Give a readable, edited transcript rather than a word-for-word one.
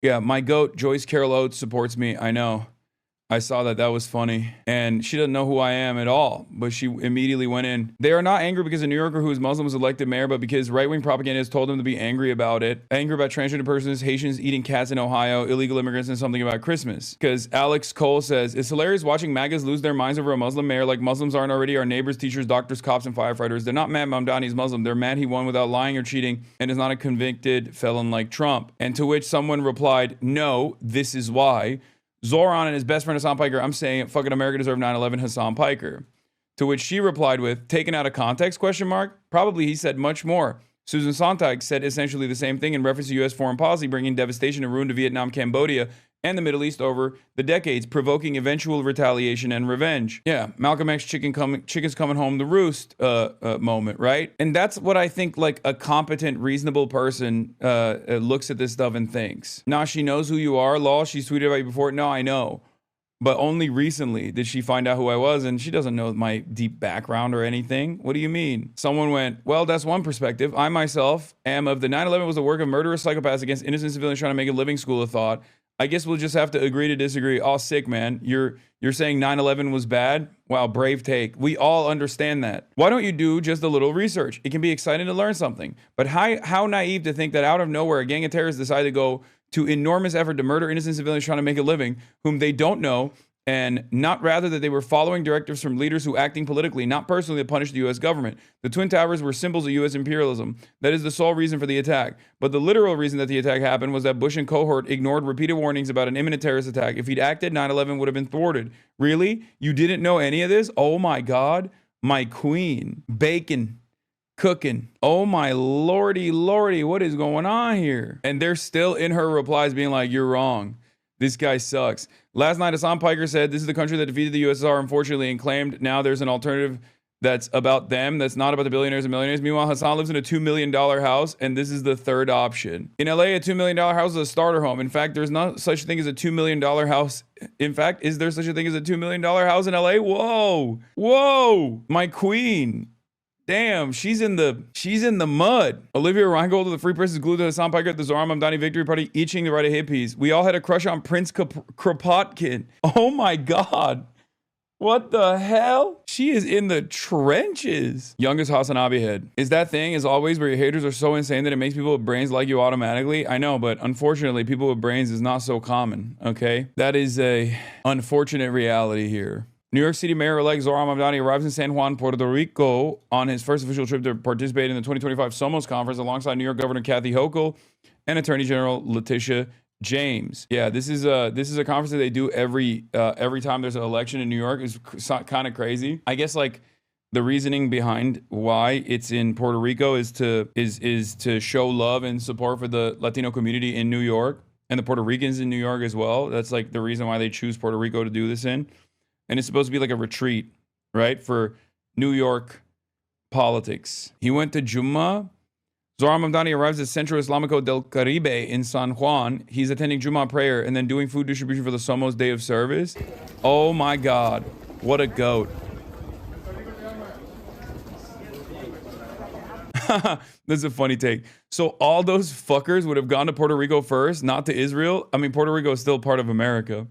Yeah, my goat, Joyce Carol Oates, supports me. I know. I saw that. That was funny. And she doesn't know who I am at all, but she immediately went in. They are not angry because a New Yorker who is Muslim was elected mayor, but because right-wing propagandists told them to be angry about it. Angry about transgender persons, Haitians eating cats in Ohio, illegal immigrants, and something about Christmas. Because Alex Cole says, it's hilarious watching MAGAs lose their minds over a Muslim mayor like Muslims aren't already our neighbors, teachers, doctors, cops, and firefighters. They're not mad Mamdani's Muslim. They're mad he won without lying or cheating and is not a convicted felon like Trump. And to which someone replied, no, this is why. Zohran and his best friend Hasan Piker, I'm saying it, fucking America deserved 9/11, Hasan Piker. To which she replied with, taken out of context, question mark? Probably he said much more. Susan Sontag said essentially the same thing in reference to U.S. foreign policy, bringing devastation and ruin to Vietnam, Cambodia, and the Middle East over the decades, provoking eventual retaliation and revenge. Yeah, Malcolm X chickens coming home to roost moment, right? And that's what I think like a competent, reasonable person looks at this stuff and thinks. Nah, she knows who you are, lol, she's tweeted about you before. No, I know. But only recently did she find out who I was, and she doesn't know my deep background or anything. What do you mean? Someone went, well, that's one perspective. I myself am of the 9/11 was the work of murderous psychopaths against innocent civilians trying to make a living school of thought. I guess we'll just have to agree to disagree. Oh, sick, man. You're saying 9/11 was bad? Wow, brave take. We all understand that. Why don't you do just a little research? It can be exciting to learn something. But how naive to think that out of nowhere, a gang of terrorists decided to go to enormous effort to murder innocent civilians trying to make a living, whom they don't know, and not rather that they were following directives from leaders who acting politically, not personally, to punish the U.S. government. The Twin Towers were symbols of U.S. imperialism. That is the sole reason for the attack. But the literal reason that the attack happened was that Bush and cohort ignored repeated warnings about an imminent terrorist attack. If he'd acted, 9/11 would have been thwarted. Really? You didn't know any of this? Oh my God. My queen. Bacon. Cooking. Oh my lordy, what is going on here? And they're still in her replies being like, you're wrong. This guy sucks. Last night, Hasan Piker said, this is the country that defeated the USSR, unfortunately, and claimed now there's an alternative that's about them, that's not about the billionaires and millionaires. Meanwhile, Hasan lives in a $2 million house, and this is the third option. In LA, a $2 million house is a starter home. In fact, there's not such a thing as a $2 million house. In fact, is there such a thing as a $2 million house in LA? Whoa, my queen. Damn, she's in the mud. Olivia Reingold of the Free Press is glued to Hasan Piker at the ZOHRAN MAMDANI victory party, eating the right of hippies. We all had a crush on Prince Kropotkin. Oh my God. What the hell? She is in the trenches. Youngest Hasanabi head. Is that thing, as always, where your haters are so insane that it makes people with brains like you automatically? I know, but unfortunately, people with brains is not so common, okay? That is a unfortunate reality here. New York City Mayor-elect Zohran Mamdani arrives in San Juan, Puerto Rico on his first official trip to participate in the 2025 Somos Conference alongside New York Governor Kathy Hochul and Attorney General Letitia James. Yeah, this is a conference that they do every time there's an election in New York. It's kind of crazy. I guess like the reasoning behind why it's in Puerto Rico is to show love and support for the Latino community in New York and the Puerto Ricans in New York as well. That's like the reason why they choose Puerto Rico to do this in. And it's supposed to be like a retreat, right, for New York politics. He went to Juma. Zohran Mamdani arrives at Centro Islamico del Caribe in San Juan. He's attending Juma prayer and then doing food distribution for the Somos Day of Service. Oh my God, what a goat. This is a funny take. So all those fuckers would have gone to Puerto Rico first, not to Israel? I mean, Puerto Rico is still part of America.